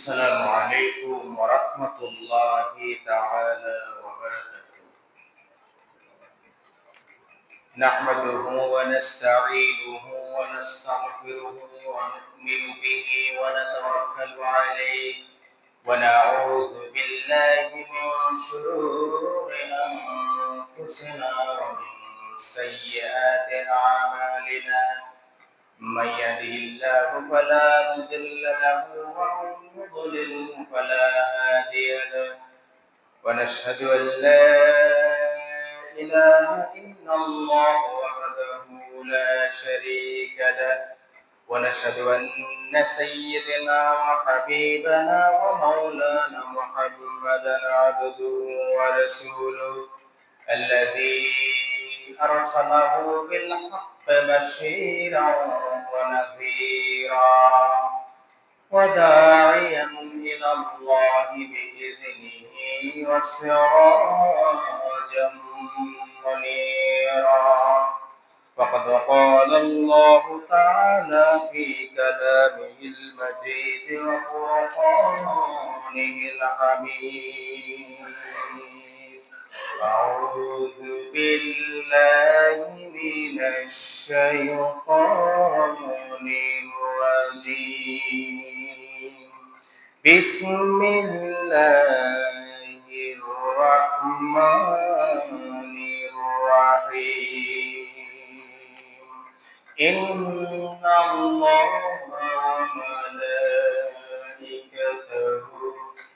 السلام عليكم ورحمة الله تعالى وبركاته. نحمده ونستعينه ونستغفره ونؤمن به ونتوكل عليه ونعوذ بالله من شرور أنفسنا ومن سيئات أعمالنا. من يهده الله فلا مضل له ومن يضلل فلا هادي له ونشهد أن لا إله إلا الله وحده لا شريك له ونشهد أن سيدنا وحبيبنا ومولانا محمدا عبده ورسوله الذي أرسله بالحق بشيرا ونذيرا وداعيا إلى الله بإذنه وسراجا منيرا. فقد قال الله تعالى في كلامه المجيد وفرقانه الحميد: أعوذ بالله من الشيطان الرجيم. بسم الله الرحمن الرحيم. إن الله وملائكته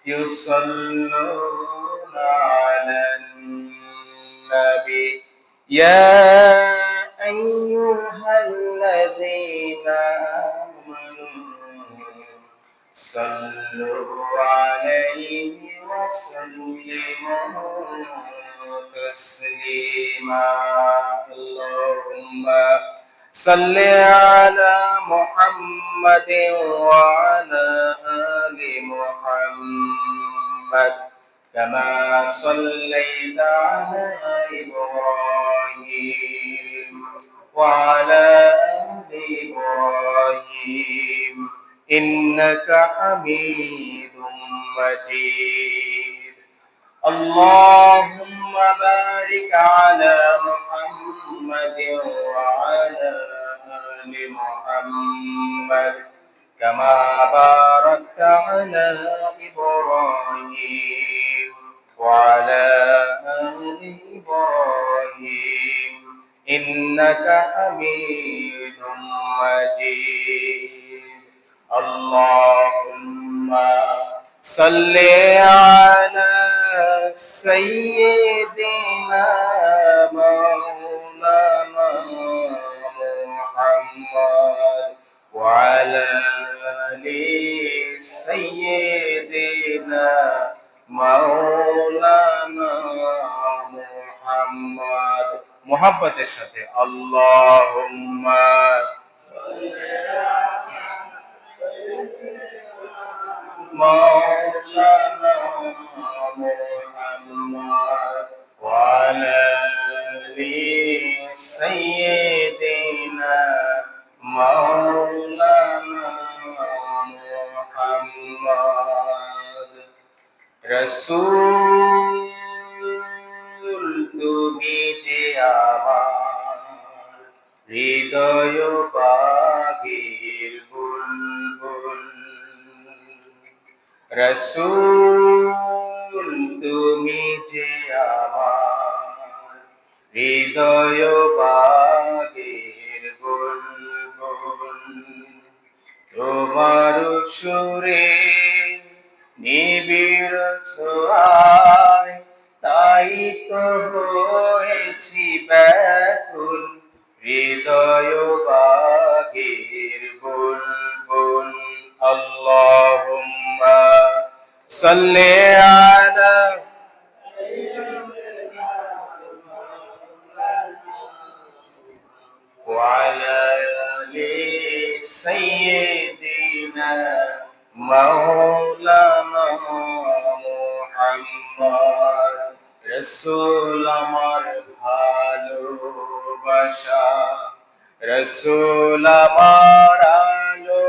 يصلون على النبي يا أيها الذين آمنوا صلوا عليه وسلموا تسليما. اللهم صل على محمد وعلى آل محمد كما صليت على إبراهيم وعلى آل إبراهيم إنك حميد مجيد. اللهم بارك على محمد وعلى آل محمد كما باركت على إبراهيم وعلى آل إبراهيم إنك حميد مجيد. اللهم صل على سيدنا مولانا محمد وعلى آل سيدنا مولانا محمد محبতের সাথে আল্লাহুম্মা مولانا محمد وعلى آل سيدنا مولانا محمد। রসূল তুমি যে আমার হৃদয় বাগের বুলবুল, রসূল তুমি যে আমার হৃদয় বাগের বুলবুল, তোমার সুরে নিবিড় ছোঁয়ায় তাই তো হয়েছি ব্যাকুল, হৃদয় বাগের বুলবুল। আল্লাহুম্মা সাল্লি আলা وعلى آل سيدنا مولانا محمد। রসূল আমার ভালোবাসা, রসূল আমার আলো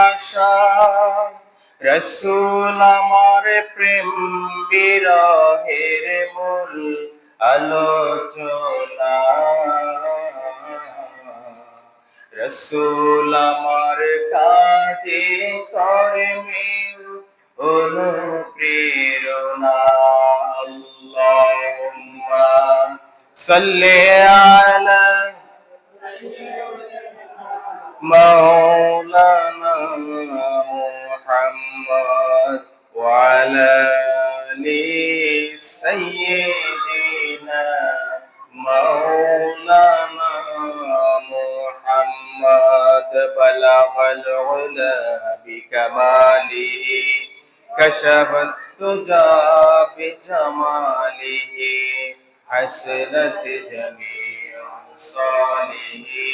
আশা, রসুল আমার প্রেম বিরহের মূল আলোচনা, রসুল আমার কাজে কর্মে অনুপ্রেরণা। আল্লাহুম্মা সাল্লি আলা মাওলানা মুহাম্মদ ওয়া আলা আলি সাইয়্যিদিনা মাওলানা মুহাম্মদ। বালাগাল উলা বিকামালিহি কাশাফাত তুজা বিজামালিহি হাসনাত জামিউ সালিহি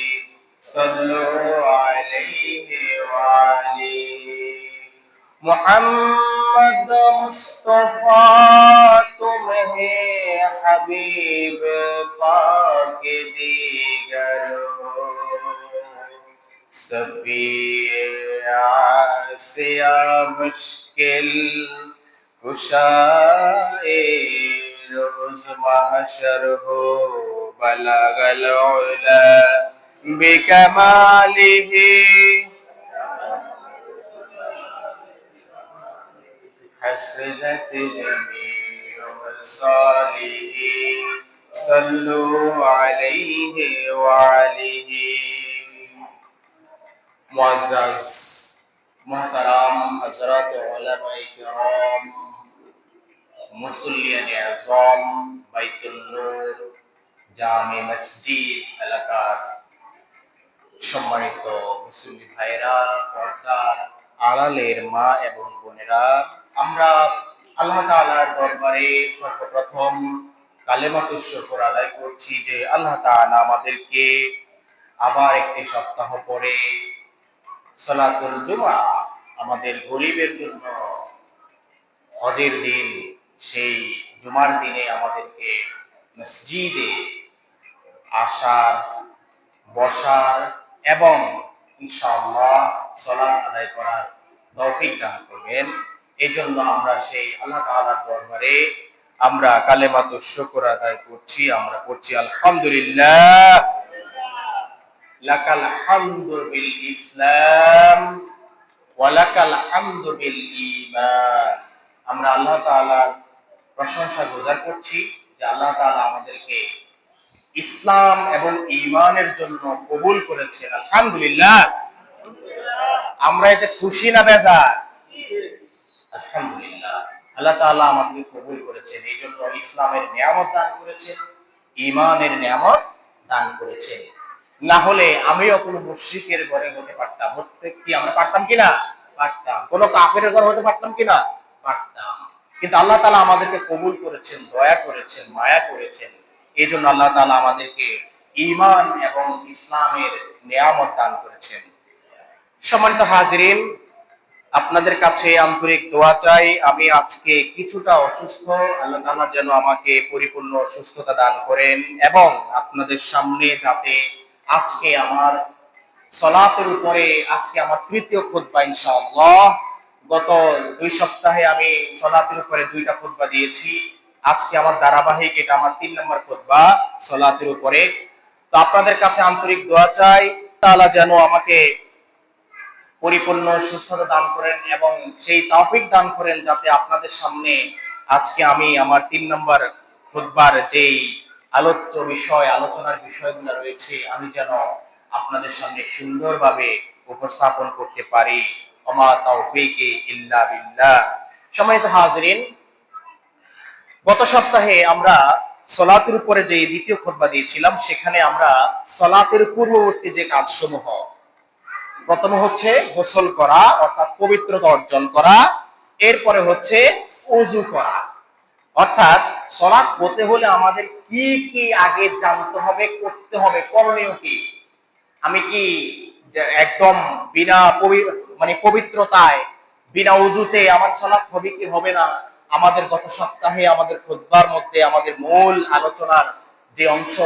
صلوا عليه وعلى محمد मुस्तफा तुम्हें हबीब पाक दीगर हो, सफिए आसिया मुश्किल कुशाए रोज महशर हो। बलगल उला बिकमालिही हसनत जमीउ सालिही सल्लु अलैहि व आलिही। मुअज़्ज़ज़ मोहतरम हज़रात उलमाए किराम, मुसल्लियान आज़म বাইতুল নূর জামে মসজিদ এলাকার সম্মানিত মুসলিম ভাইরা, পর্দার আড়ালের মা এবং বোনেরা, আমরা আল্লাহ তাআলার দরবারে সর্বপ্রথম কালেমাতুশ শুকর আদায় করছি যে আল্লাহ তাআলা আমাদেরকে আবার একটি সপ্তাহ পরে সালাতুল জুমআ, আমাদের গরিবের জন্য হজের দিন, সেই জুমার দিনে আমাদেরকে মসজিদে আসার, বসার এবং ইনশাআল্লাহ সালাত আদায় করার তৌফিক দান করবেন। এই জন্য আমরা সেই আল্লাহ তাআলার দরবারে আমরা কালেমাতুশ শুকর আদায় করছি। আমরা পড়ছি আলহামদুলিল্লাহ, লাকাল হামদু বিল ইসলাম ওয়া লাকাল হামদু বিল ঈমান। আমরা আল্লাহ তাআলার প্রশংসা গুজার করছি যে আল্লাহ তাআলা আমাদেরকে ইসলাম এবং ঈমানের জন্য কবুল করেছেন। আলহামদুলিল্লাহ। আমরা এতে খুশি না বেজার? আলহামদুলিল্লাহ, আল্লাহ তাআলা আমাদেরকে কবুল করেছেন, এই জন্য ইসলামের নিয়ামত দান করেছেন, ঈমানের নিয়ামত দান করেছেন। না হলে আমিও কোনো মুশরিকের ঘরে হতে পারতাম। হতে কি আমরা পারতাম কিনা? পারতাম। কোনো কাফেরের ঘরে হতে পারতাম কিনা? পারতাম। কিন্তু আল্লাহ তাআলা আমাদেরকে কবুল করেছেন, দয়া করেছেন, মায়া করেছেন। এই জন্য আল্লাহ তাআলা আমাদেরকে ঈমান এবং ইসলামের নিয়ামত দান করেছেন। সম্মানিত হাজিরিন, আপনাদের কাছে আন্তরিক দোয়া চাই। আমি আজকে কিছুটা অসুস্থ, আল্লাহ তাআলা যেন আমাকে পরিপূর্ণ সুস্থতা দান করেন এবং আপনাদের সামনে যাতে আজকে আমার সালাতের উপরে আজকে আমার তৃতীয় খুতবা ইনশাআল্লাহ। গত 2 সপ্তাহে আমি সালাতের উপরে 2টা খুতবা দিয়েছি। আজকে আমার ধারাবাহিক, এটা আমার 3 নম্বর খুতবা সালাতের উপরে। তো আপনাদের কাছে আন্তরিক দোয়া চাই, তাআলা যেন আমাকে পরিপূর্ণ সুস্থতা দান করেন এবং সেই তৌফিক দান করেন যাতে আপনাদের সামনে আজকে আমি আমার 3 নম্বর খুতবার যেই আলোচ্য বিষয়, আলোচনার বিষয়গুলো রয়েছে, আমি যেন আপনাদের সামনে সুন্দরভাবে উপস্থাপন করতে পারি। ওমা তাওফীকি ইল্লা বিল্লাহ। সম্মানিত হাজিরিন, গত সপ্তাহে আমরা সালাতের উপরে যে দ্বিতীয় খুতবা দিয়েছিলাম, সেখানে আমরা সালাতের পূর্ববর্তী যে কাজসমূহ, প্রথম হচ্ছে গোসল করা অর্থাৎ পবিত্রতা অর্জন করা, এরপরে হচ্ছে ওযু করা। অর্থাৎ সালাত পড়তে হলে আমাদের কি কি আগে জানতে হবে, করতে হবে, করণীয় কি। আমি কি একদম বিনা পবিত্রতায়, বিনা ওযুতে আমার সালাত হবে কি হবে না? আমাদের গত সপ্তাহে আমাদের খুতবার মধ্যে আমাদের মূল আলোচনার যে অংশ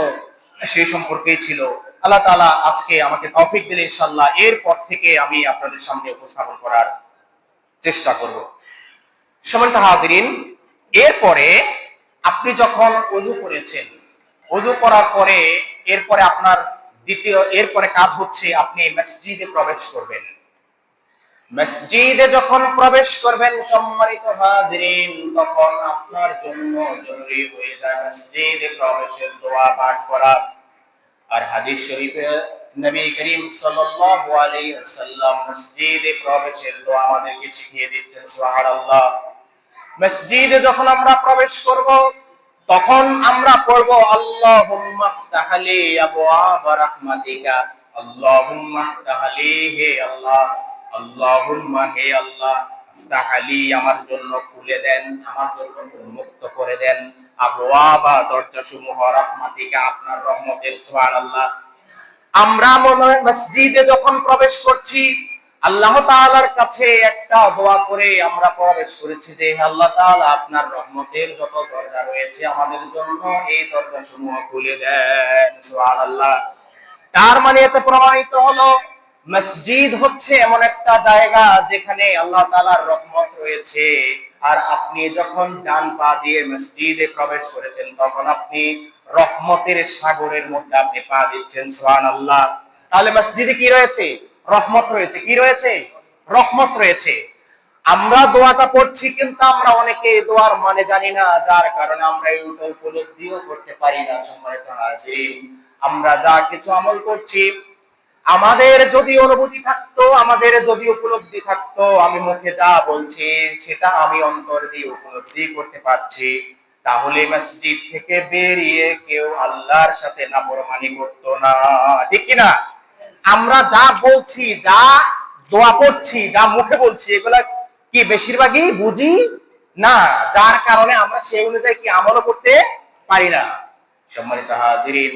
সেই সম্পর্কেই ছিল। আল্লাহ তাআলা আজকে আমাকে তৌফিক দিলে ইনশাআল্লাহ এরপর থেকে আমি আপনাদের সামনে উপস্থাপন করার চেষ্টা করব। সম্মানিত হাজিরিন, এরপরে আপনি যখন ওযু করেছেন, ওযু করার পরে এরপরে আপনার এরপরে কাজ হচ্ছে আপনি মসজিদে প্রবেশ করবেন। মসজিদে যখন প্রবেশ করবেন সম্মানিত হাজিরিন, তখন আপনার জন্য জরুরি হয়ে যায় মসজিদে প্রবেশের দোয়া পাঠ করা। আর হাদিস শরীফে নবী করিম সাল্লাল্লাহু আলাইহি ওয়াসাল্লাম মসজিদে প্রবেশের দোয়া আমাদেরকে শিখিয়ে দিচ্ছেন। সুবহানাল্লাহ। মসজিদে যখন আমরা প্রবেশ করব তখন আমরা পড়ব আল্লাহুম্মা ইফতাহলি আবওয়াব রাহমাতিকা, আল্লাহুম্মা ইফতাহলি, হে আল্লাহ, আল্লাহুম্মা, হে আল্লাহ, ইফতাহলি, আমার জন্য খুলে দেন, আমার জন্য উন্মুক্ত করে দেন, আবওয়াবা, দরজাসমূহ, রাহমাতিকা, আপনার রহমতের। সুবহানাল্লাহ। আমরা মসজিদে যখন প্রবেশ করছি আল্লাহ তাআলার কাছে একটা দোয়া করে আমরা প্রবেশ করেছি যে আল্লাহ তাআলা আপনার রহমতের যত দরজা রয়েছে আমাদের জন্য এই দরজাসমূহ খুলে দেন। সুবহানাল্লাহ। তার মানে এতে প্রমাণিত হলো মসজিদ হচ্ছে এমন একটা জায়গা যেখানে আল্লাহ তাআলার রহমত রয়েছে। আর আপনি যখন ডান পা দিয়ে মসজিদে প্রবেশ করেছেন তখন আপনি রহমতের সাগরের মধ্যে আপনি পা দিচ্ছেন। সুবহানাল্লাহ। তাহলে মসজিদে কি রয়েছে? রহমত রয়েছে। কি রয়েছে? রহমত রয়েছে। আমরা দোয়াটা পড়ছি কিন্তু আমরা অনেকে দোয়ার মানে জানি না, যার কারণে আমরা এইটা উপলব্ধিও করতে পারি না। সম্মানিত হাজিরিন, আমরা যা কিছু আমল করছি আমাদের যদি অনুভূতি থাকতো, আমাদের যদি উপলব্ধি থাকতো, আমি মুখে যা বলছি সেটা আমি অন্তর দিয়ে উপলব্ধি করতে পারছি, তাহলে মসজিদ থেকে বেরিয়ে কেউ আল্লাহর সাথে নাফরমানি করতো না। ঠিক কি না? আমরা যা বলছি, যা দোয়া পড়ছি, যা মুখে বলছি, এগুলা কি বেশিরভাগই বুঝি না, যার কারণে আমরা সেই অনুযায়ী কি আমলও করতে পারি না। সম্মানিত হাজিরিন,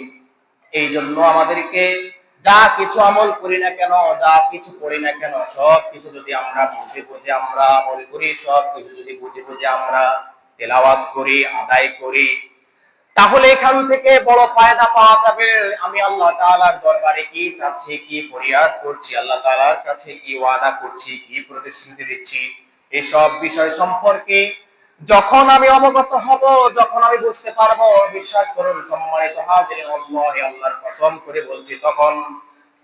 এই জন্য আমাদেরকে যা কিছু আমল করি না কেন, যা কিছু করি না কেন, সব কিছু যদি আমরা বুঝে বুঝে আমরা আমল করি, সব কিছু যদি বুঝে বুঝে আমরা তেলাওয়াত করি, আদায় করি, তাহলে এখান থেকে বড় ফায়দা পাওয়া যাবে। আমি আল্লাহ তাআলার দরবারে কি চাচ্ছি, কি ফরিয়াদ করছি, আল্লাহ তাআলার কাছে কি ওয়াদা করছি, কি প্রতিশ্রুতি দিচ্ছি, এসব বিষয় সম্পর্কে যখন আমি অবগত হব, যখন আমি বুঝতে পারবো, বিশ্বাস করুন সম্মানিত হাজিরিন, আল্লাহ, আল্লাহর কসম করে বলছি, তখন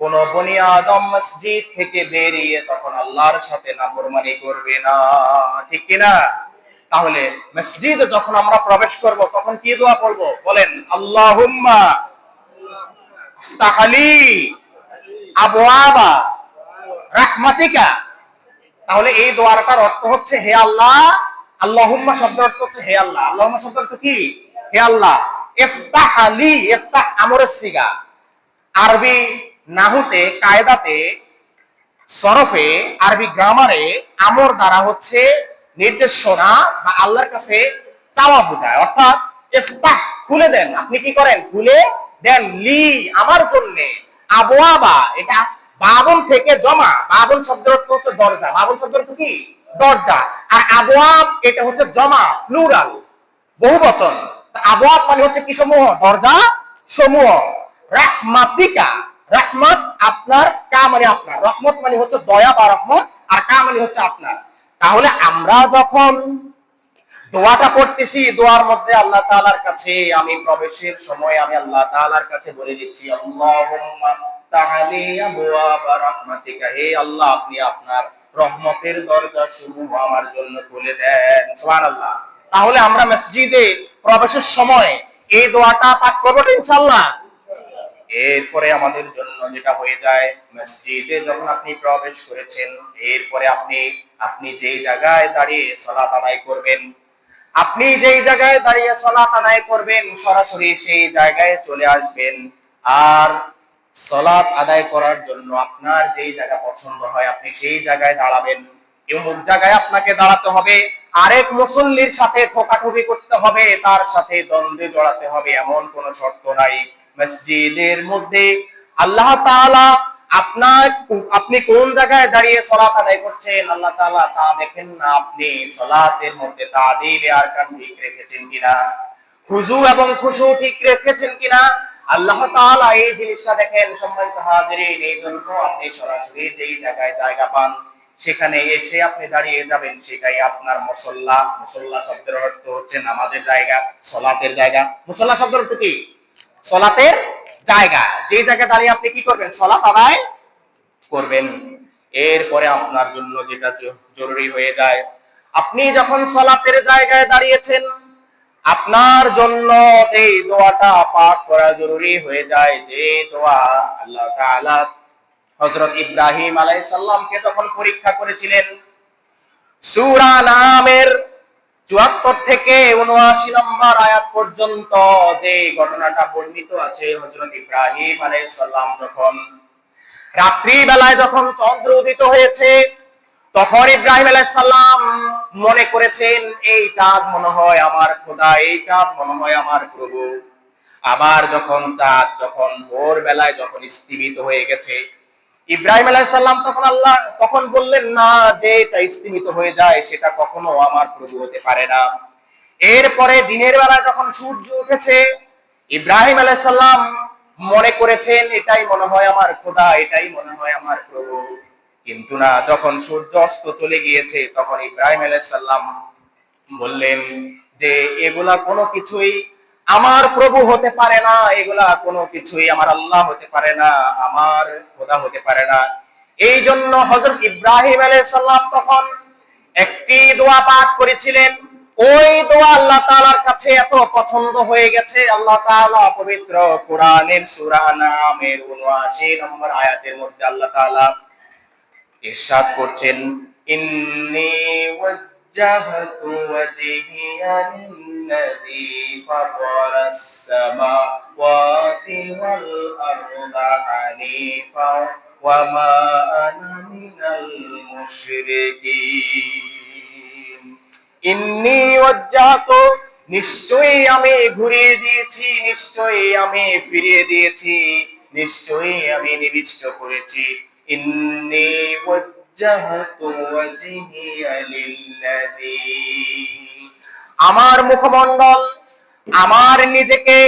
কোন বনি আদম মসজিদ থেকে বেরিয়ে তখন আল্লাহর সাথে নাফরমানি করবে না। ঠিক কি না? তাহলে মসজিদে যখন আমরা প্রবেশ করব তখন কি দোয়া করব বলেন? আল্লাহুম্মা ইফতাহলি আবওয়াবা রাহমাতিকা। তাহলে এই দোয়াটার অর্থ হচ্ছে হে আল্লাহ। আল্লাহুম্মা শব্দের অর্থ হচ্ছে হে আল্লাহ। আল্লাহুম্মা শব্দের অর্থ কি? হে আল্লাহ। ইফতাহলি, ইফতাহ আমরের সিগা। আরবি নাহুতে, কায়দাতে, সরফে, আরবি গ্রামারে আমর দ্বারা হচ্ছে নির্দেশনা বা আল্লাহর কাছে চাওয়া বোঝায়। অর্থাৎ ইফতাহ, খুলে দেন। আপনি কি করেন? খুলে দেন। লি, আমার জন্য। আবওয়াবা, এটা বাবন থেকে জমা। বাবন শব্দের অর্থ হচ্ছে দরজা। বাবন শব্দের অর্থ কি? দরজা। আর আবওয়াব এটা হচ্ছে জমা, প্লুরাল, বহুবচন। আবওয়াব মানে হচ্ছে কি সমূহ? দরজা সমূহ। রাহমাতিকা, রহমত আপনার, কা মানে আপনার, রহমত মানে হচ্ছে দয়া বা রহমত, আর কা মানে হচ্ছে আপনার। তাহলে আমরা যখন দোয়াটা পড়তেছি, দোয়ার মধ্যে আল্লাহ তাআলার কাছে আমি প্রবেশের সময় আমি আল্লাহ তাআলার কাছে বলে দিচ্ছি আল্লাহুম্মা তাআলি আবওয়াবা রাহমাতিকা, হে আল্লাহ, আপনি আপনার রহমতের দরজা সমূহ আমার জন্য খুলে দেন। সুবহানাল্লাহ। তাহলে আমরা মসজিদে প্রবেশের সময় এই দোয়াটা পাঠ করব ইনশাআল্লাহ। এরপরে আমাদের জন্য যেটা হয়ে যায়, মসজিদে যখন আপনি প্রবেশ করেছেন, এরপরে আপনি যেই জায়গায় দাঁড়িয়ে সালাত আদায় করবেন, আপনি যেই জায়গায় দাঁড়িয়ে সালাত আদায় করবেন, সরাসরি সেই জায়গায় চলে আসবেন। আর সালাত আদায় করার জন্য আপনার যেই জায়গা পছন্দ হয় আপনি সেই জায়গায় দাঁড়াবেন। এমন জায়গায় আপনাকে দাঁড়াতে হবে, আরেক মুসল্লির সাথে ঠোকাঠুকি করতে হবে, তার সাথে দ্বন্দ্বে জড়াতে হবে, এমন কোনো শর্ত নাই। মসজিদের মধ্যে আল্লাহ তাআলা আপনি কোন জায়গায় দাঁড়িয়ে সালাত আদায় করছেন আল্লাহ তাআলা তা দেখেন না। আপনি সালাতের মধ্যে তাদিল আরকান ঠিক রেখেছেন কিনা, খুশু এবং খুশু ঠিক রেখেছেন কিনা, আল্লাহ তাআলা এই জিনিসটা দেখেন। সম্মানিত হাজিরিন, এই জন্য আপনি সরাসরি যেই জায়গায় জায়গা পান সেখানে এসে আপনি দাঁড়িয়ে যাবেন, সেটাই আপনার মুসল্লা। মুসল্লা শব্দের অর্থ হচ্ছে নামাজের জায়গা, সলাতের জায়গা। মুসল্লা শব্দের অর্থ কি? সলাতের জায়গা। যে জায়গায় দাঁড়িয়ে আপনি কি করবেন? সলাত আদায় করবেন। এরপরে আপনার জন্য যেটা জরুরি হয়ে যায়, আপনি যখন সলাতের জায়গায় দাঁড়িয়েছেন, আপনার জন্য যে দোয়াটা পাঠ করা জরুরি হয়ে যায়, যে দোয়া আল্লাহ তাআলা হযরত ইব্রাহিম আলাইহিস সালামকে যখন পরীক্ষা করেছিলেন, সূরা নামের ৭৪ থেকে ৭৯ নম্বর আয়াত পর্যন্ত যে ঘটনাটা বর্ণিত আছে, হযরত ইব্রাহিম আলাইহিস সালাম যখন রাত্রি বেলায় যখন চন্দ্র উদিত হয়েছে, তখন ইব্রাহিম আলাইহিস সালাম মনে করেছেন এই চাঁদ মনে হয় আমার খোদা, এই চাঁদ মনে হয় আমার প্রভু। আবার যখন চাঁদ যখন ভোর বেলায় যখন স্থিমিত হয়ে গেছে, ইব্রাহিম আলাইহিস সালাম তখন বললেন না, যে এটা স্থিমিত হয়ে যায় সেটা কখনো আমার প্রভু হতে পারে না। এরপরে দিনের বেলায় যখন সূর্য উঠেছে, ইব্রাহিম আলাইহিস সালাম মনে করেছেন এটাই মনে হয় আমার খোদা, এটাই মনে হয় আমার প্রভু। কিন্তু না, যখন সূর্য অস্ত চলে গিয়েছে, তখন ইব্রাহিম আলাইহিস সালাম বললেন যে এগুলা কোনো কিছুই আমার প্রভু হতে পারে না, এগুলা কোনো কিছুই আমার আল্লাহ হতে পারে না, আমার খোদা হতে পারে না। এই জন্য হযরত ইব্রাহিম আলাইহিস সালাম তখন একটি দোয়া পাঠ করেছিলেন। ওই দোয়া আল্লাহ তাআলার কাছে এত পছন্দ হয়ে গেছে, আল্লাহ তাআলা পবিত্র কোরআনের সূরা নামের ৭৯ নম্বর আয়াতের মধ্যে আল্লাহ তাআলা ইরশাদ করছেন, ইন্নী ওয়াজ্জাহতু ওয়াজহিয়া লিল্লাযী ফাতারাস সামাওয়াতি ওয়াল আরদা হানিফা ওয়া মা আনা মিনাল মুশরিকিন। ইন্নী ওয়াজ্জাহতু, নিশ্চয়ই আমি ঘুরিয়ে দিয়েছি, নিশ্চয়ই আমি ফিরিয়ে দিয়েছি, নিশ্চয়ই আমি নিবিষ্ট করেছি। ইন্নী ওয়াজ্জাহতু ওয়াজহিয়া লিল্লাযী, আমার মুখমণ্ডল, আমার নিজেকে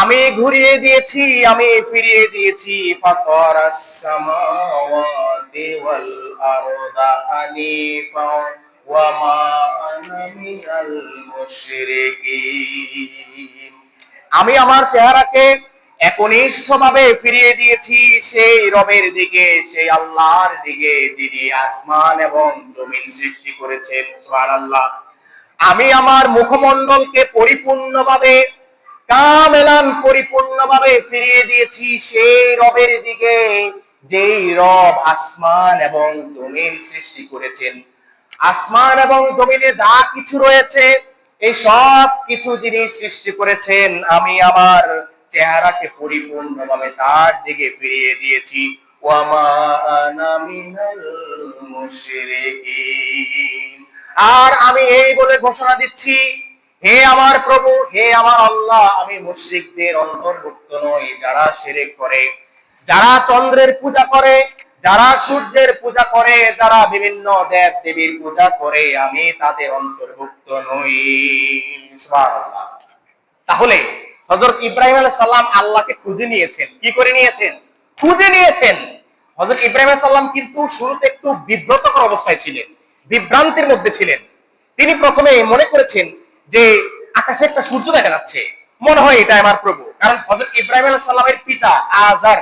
আমি ঘুরিয়ে দিয়েছি, আমি ফিরিয়ে দিয়েছি। ফাতারাস সামাওয়াতি ওয়াল আরদা হানিফা ওয়া মা আনা মিনাল মুশরিকিন। আমি আমার চেহারাকে একনিষ্ঠভাবে ফিরিয়ে দিয়েছি সেই রবের দিকে, সেই আল্লাহর দিকে, যিনি আসমান এবং জমিন সৃষ্টি করেছেন। সুবহানাল্লাহ। আমি আমার মুখমণ্ডলকে পরিপূর্ণভাবে পরিপূর্ণভাবে ফিরিয়ে দিয়েছি সেই রবের দিকে, যেই রব আসমান এবং জমিন সৃষ্টি করেছেন। আসমান এবং জমিনে যা কিছু রয়েছে, এই সব কিছু যিনি সৃষ্টি করেছেন, আমি আমার চেহারাকে পরিপূর্ণভাবে তার দিকে ফিরিয়ে দিয়েছি। ওয়া মা আনা মিনাল মুশরিকিন। আর আমি এই বলে ঘোষণা দিচ্ছি, হে আমার প্রভু, হে আমার আল্লাহ, আমি মুশরিকদের অন্তর্ভুক্ত নই, যারা শিরক করে, যারা চন্দ্রের পূজা করে, যারা সূর্যের পূজা করে, যারা বিভিন্ন দেব দেবীর পূজা করে, আমি তাদের অন্তর্ভুক্ত নই। সুবহানাল্লাহ। তাহলে হযরত ইব্রাহিম আলাইহিস সালাম আল্লাহকে খুঁজে নিয়েছেন। কি করে নিয়েছেন? খুঁজে নিয়েছেন। হযরত ইব্রাহিম আলাইহিস সালাম কিন্তু শুরুতে একটু বিব্রতকর অবস্থায় ছিলেন, বিভ্রান্তির মধ্যে ছিলেন। তিনি প্রথমে মনে করেছেন যে আকাশে একটা সূর্য দেখা যাচ্ছে, মনে হয় এটা আমার প্রভু। কারণ হযরত ইব্রাহিম আলাইহিস সালামের পিতা আযার,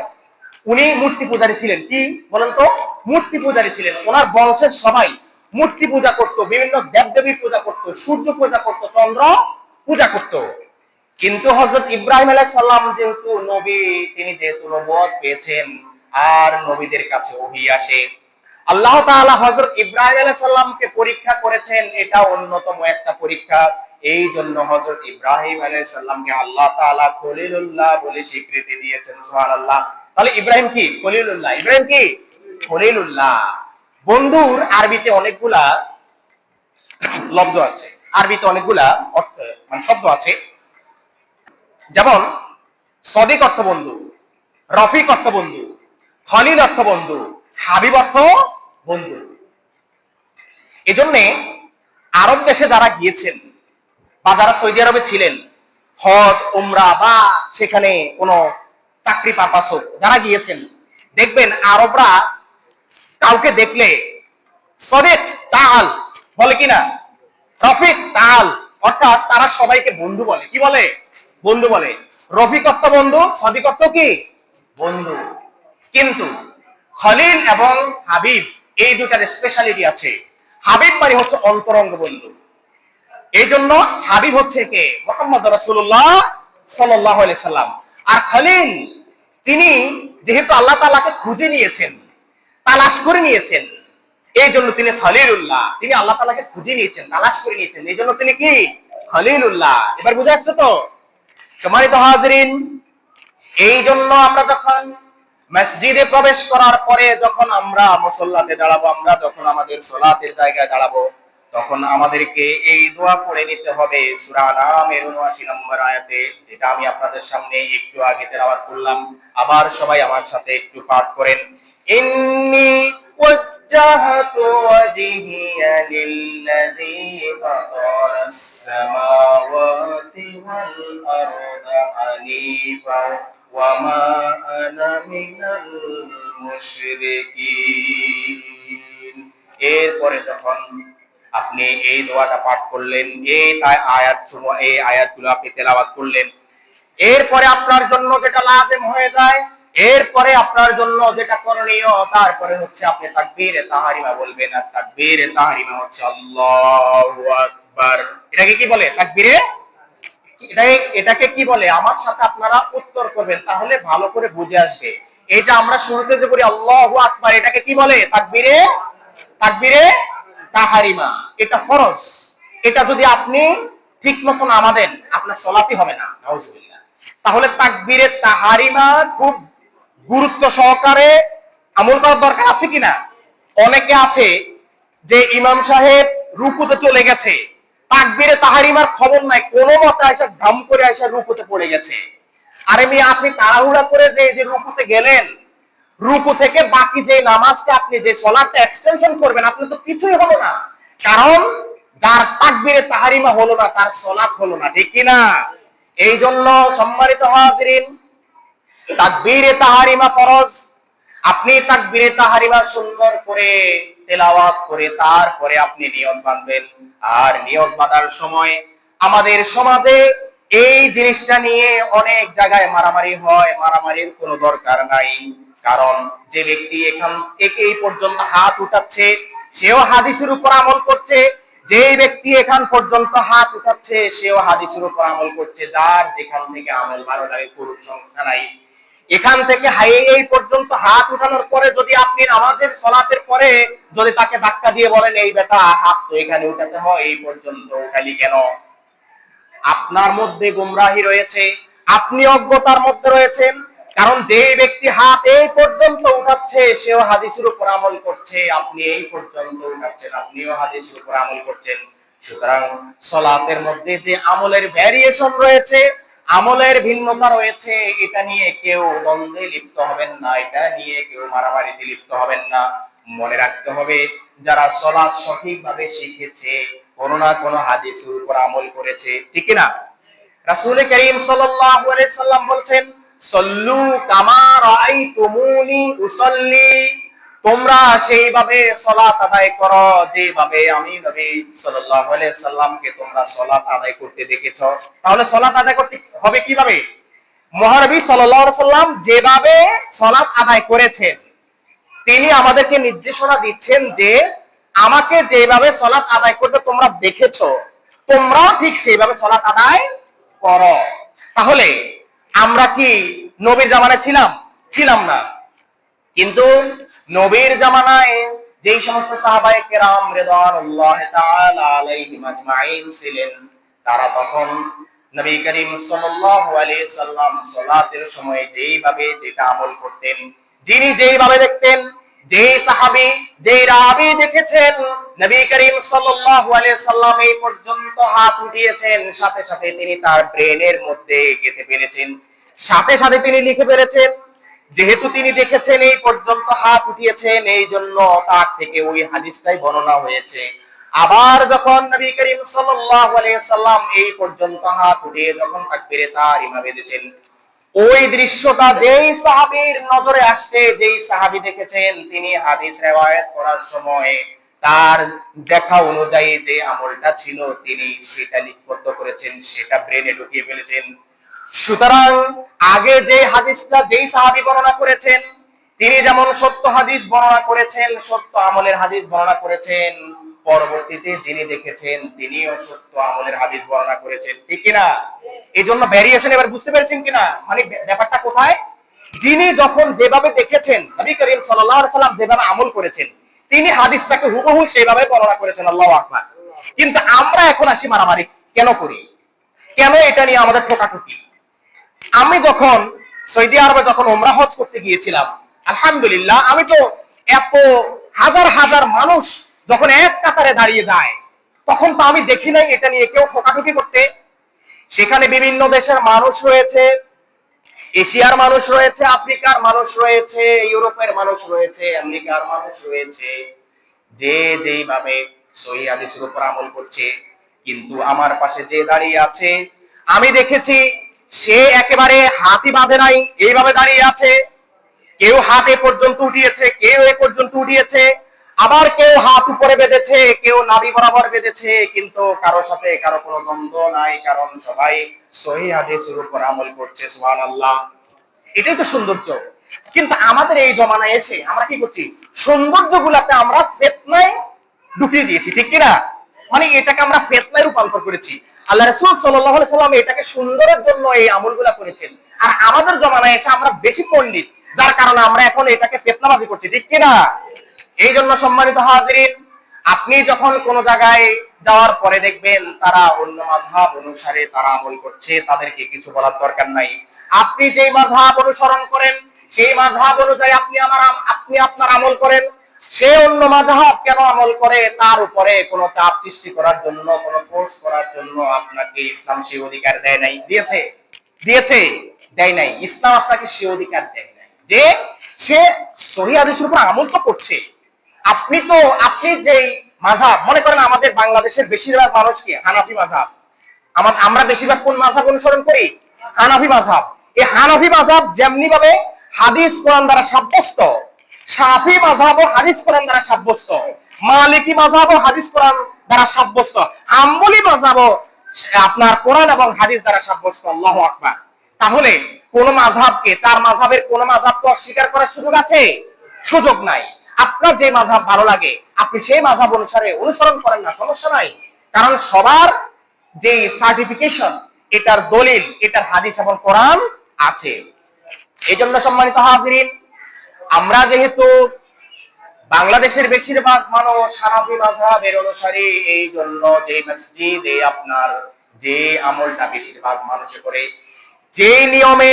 উনি মূর্তি পূজারী ছিলেন। কি বলেন তো? মূর্তি পূজারী ছিলেন। ওনার বংশের সবাই মূর্তি পূজা করত, বিভিন্ন দেবদেবীর পূজা করত, সূর্য পূজা করত, চন্দ্র পূজা করত। কিন্তু হযরত ইব্রাহিম আলাইহিস সালাম যেহেতু নবী, তিনি যেহেতু নবুয়ত পেয়েছেন, আর নবীদের কাছে ওহী আসে, আল্লাহ তাআলা হযরত ইব্রাহিম আলাইহিস সালামকে পরীক্ষা করেছেন। এটা অন্যতম একটা পরীক্ষা। এই জন্য হযরত ইব্রাহিম আলাইহিস সালামকে আল্লাহ তাআলা খলিলুল্লাহ বলে স্বীকৃতি দিয়েছেন। সুবহানাল্লাহ। তাহলে ইব্রাহিম কি? খলিলুল্লাহ। ইব্রাহিম কি? খলিলুল্লাহ। বন্ধুর আরবিতে অনেকগুলা লফজ আছে, আরবিতে অনেকগুলা মানে শব্দ আছে। যেমন সদিক অর্থ বন্ধু, রফিক অর্থ বন্ধু, খলিল অর্থ বন্ধু, হাবিব অর্থ বন্ধু। এজন্যে আরব দেশে যারা গিয়েছেন বা যারা সৌদি আরবে ছিলেন, হজ, উমরা বা সেখানে কোনো চাকরি পারপাস হোক, যারা গিয়েছেন, দেখবেন আরবরা কাউকে দেখলে সদিক তাআল বলে কিনা, রফিক তাআল, অর্থাৎ তারা সবাইকে বন্ধু বলে। কি বলে? বন্ধু বলে। রফিক অর্থ বন্ধু, সদিক অর্থ কি? বন্ধু। কিন্তু খলিল এবং হাবিব এই দুটার স্পেশালিটি আছে। হাবিব মানে হচ্ছে অন্তরঙ্গ বন্ধু, এই জন্য হাবিব হচ্ছে কে? মুহাম্মদ রাসূলুল্লাহ সাল্লাল্লাহু আলাইহি সাল্লাম। আর খলিল, তিনি যেহেতু আল্লাহ তাআলাকে খুঁজে নিয়েছেন, তালাশ করে নিয়েছেন, এই জন্য তিনি খলিলুল্লাহ। তিনি আল্লাহ তাআলাকে খুঁজে নিয়েছেন, তালাশ করে নিয়েছেন, এই জন্য তিনি কি? খলিলুল্লাহ। এবার বুঝা যাচ্ছে তো? সম্মানিত হাজিরিন, এই জন্য আমরা যখন মসজিদে প্রবেশ করার পরে যখন আমরা মুসল্লাতে দাঁড়াবো, আমরা যখন আমাদের সালাতের জায়গায় দাঁড়াবো, তখন আমাদেরকে এই দোয়া পড়ে নিতে হবে সূরা আনামের ৭৯ নম্বর আয়াতে, যেটা আমি আপনাদের সামনে একটু আগে তেলাওয়াত করলাম। আবার সবাই আমার সাথে একটু পাঠ করেন। ইন্নী ওয়াজ্জাহতু ওয়াজহিয়া লিল্লাযী ফাতারাস সামাওয়াতি ওয়াল আরদা হানিফা ওয়া মা আনা মিনাল মুশরিকিন। এরপরে যখন আপনি এই দোয়াটা পাঠ করলেন, এই আয়াতগুলো আপনি তেলাওয়াত করলেন, এরপরে আপনার জন্য যেটা লাজিম হয়ে যায়, এরপরে আপনার জন্য যেটা করণীয়, তারপরে হচ্ছে আপনি তাকবীরে তাহরিমা বলবেন। আর তাকবীরে তাহরিমা হচ্ছে আল্লাহু আকবার। এটাকে কি বলে? তাকবীরে, এটাকে কি বলে? আমার সাথে আপনারা উত্তর করবেন, তাহলে ভালো করে বুঝে আসবে। এই যে আমরা শুরুতে যে বলি আল্লাহু আকবার, এটাকে কি বলে? তাকবীরে, তাকবীরে তাহরিমা। এটা ফরজ। এটা যদি আপনি ঠিক মতো না দেন, আপনার সালাতই হবে না, নাউজুবিল্লাহ। তাহলে তাকবীরে তাহরিমা খুব গুরুত্ব সহকারে আমল করার দরকার আছে কিনা? অনেকে আছে যে ইমাম সাহেব রুকুতে চলে গেছে, তাকবীরে তাহরিমার খবর নাই, কোন মতে আয়সা ধাম করে আয়সা রুকুতে পড়ে গেছে। আরে মিয়া, আপনি তাড়াহুড়া করে যে রুকুতে গেলেন, রুকু থেকে বাকি যে নামাজটা আপনি যে সালাতটা এক্সটেনশন করবেন, আপনি তো কিছুই হলো না। কারণ যার তাকবীরে তাহরিমা হলো না, তার সালাত হলো না, ঠিক কি না? এই জন্য সম্মানিত হাজিরিন, তাকবীরে তাহরিমা ফরজ। আপনি তাকবীরে তাহরিমা সুন্দর করে তেলাওয়াত করে তারপরে আপনি নিয়ত বাঁধবেন। আর নিয়ত বাঁধার সময় আমাদের সমাজে এই জিনিসটা নিয়ে অনেক জায়গায় মারামারি হয়। মারামারির কোনো দরকার নাই, কারণ যে ব্যক্তি এখান থেকে এই পর্যন্ত হাত উঠাচ্ছে, সেও হাদিসের উপর আমল করছে। যে ব্যক্তি এখান পর্যন্ত হাত উঠাচ্ছে, সেও হাদিসের উপর আমল করছে। যার যেখান থেকে আমল ভালো লাগে করুক, সমস্যা নাই। এখান থেকে এই পর্যন্ত হাত উঠানোর পরে যদি আপনি নামাজের সালাতের পরে যদি তাকে ধাক্কা দিয়ে বলেন, এই বেটা হাত তো এখানে উঠাতে হয়, এই পর্যন্ত উঠালি কেন? আপনার মধ্যে গুমরাহি রয়েছে, আপনি অজ্ঞতার মধ্যে রয়েছেন। কারণ যে ব্যক্তি হাত এই পর্যন্ত উঠাচ্ছে, সেও হাদিসের উপর আমল করছে। আপনি এই পর্যন্ত উঠাচ্ছেন, আপনিও হাদিসের উপর আমল করছেন। সুতরাং সালাতের মধ্যে যে আমলের ভ্যারিয়েশন রয়েছে, আমলের ভিন্নতা রয়েছে, এটা নিয়ে কেউ দ্বন্দ্বে লিপ্ত হবেন না, এটা নিয়ে কেউ মারামারিতে লিপ্ত হবেন না। মনে রাখতে হবে, যারা সালাত সঠিকভাবে শিখেছে, কোন না কোন হাদিসের উপর আমল করেছে, ঠিক না? রাসূল করিম সাল্লাল্লাহু আলাইহি সাল্লাম বলেন, সল্লু কামা রাআইতুমুনি উসাল্লি। তোমরা সেইভাবে সালাত আদায় করো যেভাবে আমি নবী সাল্লাল্লাহু আলাইহি সাল্লামকে তোমরা সালাত আদায় করতে দেখেছো। তাহলে সালাত আদায় করতে হবে কিভাবে? মহানবী সাল্লাল্লাহু আলাইহি সাল্লাম যেভাবে সালাত আদায় করেছেন, তিনি আমাদেরকে নির্দেশনা দিচ্ছেন যে আমাকে যেভাবে সালাত আদায় করতে তোমরা দেখেছো, তোমরাও ঠিক সেইভাবে সালাত আদায় করো। তাহলে আমরা কি নবীর জামানায় ছিলাম? ছিলাম না। কিন্তু নবীর জামানায় যেই সমস্ত সাহাবায়ে কেরাম রিদওয়ানুল্লাহি তাআলা আলাইহিম আজমাইন ছিলেন, তারা তখন নবী করিম সাল্লাল্লাহু আলাইহি সাল্লাম সালাতের সময় যেইভাবে যেটা আমল করতেন, যিনি যেইভাবে দেখতেন, যেই সাহাবী যেই রাবী দেখেছেন নবী করিম সাল্লাল্লাহু আলাইহি সাল্লাম এই পর্যন্ত হাত উঠিয়েছেন, সাথে সাথে তিনি তার ব্রেনের মধ্যে গেঁথে ফেলেছেন, সাথে সাথে তিনি লিখে ফেলেছেন। যেহেতু তিনি দেখেছেন এই পর্যন্ত হাত উঠিয়েছেন, এই জন্য তার থেকে ওই হাদিসটাই বর্ণনা হয়েছে। আবার যখন নবী করিম সাল্লাল্লাহু আলাইহি সাল্লাম এই পর্যন্ত হাত উঠিয়ে যখন তাকবীরে তাহরিমা বেঁধেছেন, ওই দৃশ্যটা যেই সাহাবীর নজরে আসছে, যেই সাহাবী দেখেছেন, তিনি হাদিস রিওয়ায়াত করার সময় তার দেখা অনুযায়ী যে আমলটা ছিল তিনি সেটা লিপিবদ্ধ করেছেন, সেটা ব্রেনে ঢুকিয়ে ফেলেছেন। সুতরাং আগে যে হাদিসটা যেই সাহাবী বর্ণনা করেছেন তিনি যেমন সত্য হাদিস বর্ণনা করেছেন, সত্য আমলের হাদিস বর্ণনা করেছেন, পরবর্তীতে যিনি দেখেছেন তিনিও সত্য আমলের হাদিস বর্ণনা করেছেন, ঠিক কিনা? এই জন্য ভ্যারিয়েশন এবার বুঝতে পেরেছেন কিনা? মানে ব্যাপারটা কোথায়? যিনি যখন যেভাবে দেখেছেন নবী করিম সাল্লাল্লাহু আলাইহি সাল্লাম যেভাবে আমল করেছেন তিনি হাদিসটাকে হুবহু সেইভাবে বর্ণনা করেছেন। আল্লাহু আকবার। কিন্তু আমরা এখন আসি মারামারি কেন করি, কেন এটা নিয়ে আমাদের ঠোকাঠুকি? আমি যখন সৌদি আরবে যখন উমরা হজ করতে গিয়েছিলাম, আলহামদুলিল্লাহ আমি তো এত হাজার হাজার মানুষ যখন এক কাতারে দাঁড়িয়ে যায় তখন তো আমি দেখি নাই এটা নিয়ে কেউ ঠোকাঠুকি করতে। সেখানে বিভিন্ন দেশের মানুষ রয়েছে, এশিয়ার মানুষ রয়েছে, আফ্রিকার মানুষ রয়েছে, ইউরোপের মানুষ রয়েছে, আমেরিকার মানুষ রয়েছে, যে যেইভাবে সহিহ হাদিসের উপর আমল করছে। কিন্তু আমার পাশে যে দাঁড়িয়ে আছে আমি দেখেছি সে একেবারে হাতই বাঁধে নাই, এইভাবে দাঁড়িয়ে আছে। কেউ হাত এ পর্যন্ত উঠিয়েছে, কেউ এ পর্যন্ত উঠিয়েছে, আবার কেউ হাত উপরে বেঁধেছে, কেউ নাভি বরাবর বেঁধেছে, কিন্তু কারো সাথে কারো কোনো দ্বন্দ্ব নাই, কারণ সবাই সহিহ হাদিসের উপর আমল করছে। সুবহানাল্লাহ। এটাই তো সৌন্দর্য। কিন্তু আমাদের এই জমানায় এসে আমরা কি করছি? সৌন্দর্য গুলাতে আমরা ফিতনায় ঢুকিয়ে দিয়েছি, ঠিক কিনা? মানে এটাকে আমরা ফিতনায় রূপান্তর করেছি। আল্লাহ রাসূল সাল্লাল্লাহু আলাইহি সাল্লাম এটাকে সুন্দরের জন্য এই আমলগুলা করেছেন, আর আমাদের জমানায় এসে আমরা বেশি পণ্ডিত, যার কারণে আমরা এখন এটাকে ফিতনাবাজি করছি, ঠিক কিনা? এই জন্য সম্মানিত হাজিরিন, আপনি যখন কোন জায়গায় যাওয়ার পরে দেখবেন তারা অন্য মাযহাব অনুসারে তারা আমল করছে, তাদেরকে কিছু বলার দরকার নাই। আপনি যেই মাযহাব অনুসরণ করেন সেই মাযহাব অনুযায়ী আপনি আপনার আমল করেন। সে অন্য মাযহাব কেন আমল করে তার উপরে কোনো চাপ সৃষ্টি করার জন্য, কোনো ফোর্স করার জন্য আপনাকে ইসলাম সেই অধিকার দেয় নাই। দিয়েছে? দিয়েছে? দেয় নাই। ইসলাম আপনাকে সেই অধিকার দেয় নাই যে সে সহিহ হাদিসের উপর আমল তো করছে। আপনি যেই মাযহাব, মনে করেন আমাদের বাংলাদেশের বেশিরভাগ মানুষ কি হানাফি মাযহাব, আমরা বেশিরভাগ কোন মাযহাব অনুসরণ করি? হানাফি মাযহাব। এই হানাফি মাযহাব যেমনি ভাবে হাদিস কোরআন দ্বারা সাব্যস্ত, শাফি মাযহাবও হাদিস কোরআন দ্বারা সাব্যস্ত, মালিকি মাযহাবও হাদিস কোরআন দ্বারা সাব্যস্ত, হাম্বলি মাযহাবও আপনার কোরআন এবং হাদিস দ্বারা সাব্যস্ত। আল্লাহু আকবার। তাহলে কোন মাযহাবকে, চার মাযহাবের কোন মাযহাবকে অস্বীকার করার সুযোগ আছে? সুযোগ নাই। আপনার যে মাযহাব ভালো লাগে আপনি সেই মাযহাব অনুসারে অনুসরণ করেন না, সমস্যা নাই। কারণ সবার যে সার্টিফিকেশন, এটার দলিল, এটার হাদিস এবং কোরআন আছে। এই জন্য সম্মানিত হাজিরিন, আমরা যেহেতু বাংলাদেশের বেশিরভাগ মানুষ হানাফি মাযহাবের অনুসারী, এই জন্য যে মসজিদে আপনার যে আমলটা বেশিরভাগ মানুষে করে, যে নিয়মে